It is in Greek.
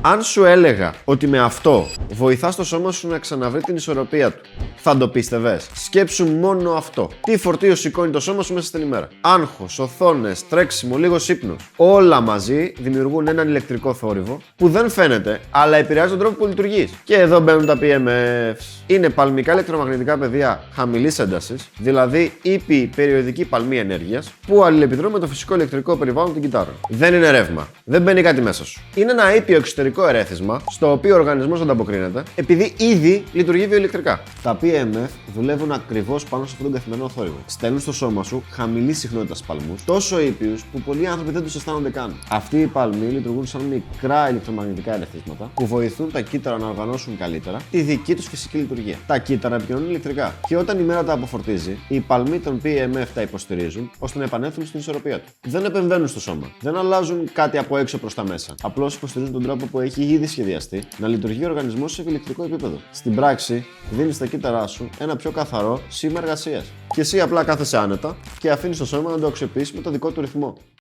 Αν σου έλεγα ότι με αυτό βοηθάς το σώμα σου να ξαναβρει την ισορροπία του, θα το πίστευες? Σκέψου μόνο αυτό. Τι φορτίο σηκώνει το σώμα σου μέσα στην ημέρα. Άγχος, οθόνες, τρέξιμο, λίγος ύπνος. Όλα μαζί δημιουργούν έναν ηλεκτρικό θόρυβο που δεν φαίνεται, αλλά επηρεάζει τον τρόπο που λειτουργείς. Και εδώ μπαίνουν τα PMFs. Είναι παλμικά ηλεκτρομαγνητικά πεδία χαμηλής έντασης, δηλαδή ήπιοι περιοδική παλμή ενέργειας, που αλληλεπιδρούν με το φυσικό ηλεκτρικό περιβάλλον των κυτάρων. Δεν είναι ρεύμα. Δεν μπαίνει κάτι μέσα σου. Είναι ένα ήπιο εξωτερικό ερέθισμα, στο οποίο ο οργανισμός ανταποκρίνεται, επειδή ήδη λειτουργεί βιοηλεκτρικά. Τα PMF δουλεύουν ακριβώς πάνω σε αυτόν τον καθημερινό θόρυβο. Στέλνουν στο σώμα σου χαμηλή συχνότητα παλμούς, τόσο ήπιους που πολλοί άνθρωποι δεν τους αισθάνονται καν. Αυτοί οι παλμοί λειτουργούν σαν μικρά ηλεκτρομαγνητικά ερεθίσματα που βοηθούν τα κύτταρα να οργανώσουν καλύτερα τη δική τους φυσική λειτουργία. Τα κύτταρα επικοινωνούν ηλεκτρικά και όταν η μέρα τα αποφορτίζει, οι παλμοί των PMF τα υποστηρίζουν ώστε να επανέλθουν στην ισορροπία του. Δεν επεμβαίνουν στο σώμα, δεν αλλάζουν κάτι από έξω προς τα μέσα. Απλώς υποστηρίζουν τον τρόπο που έχει ήδη σχεδιαστεί να λειτουργεί ο οργανισμός σε ηλεκτρικό επίπεδο. Στην πράξη, δίνεις στα κύτταρά σου ένα πιο καθαρό σήμα εργασίας. Και εσύ απλά κάθεσαι άνετα και αφήνεις το σώμα να το αξιοποιήσει με το δικό του ρυθμό.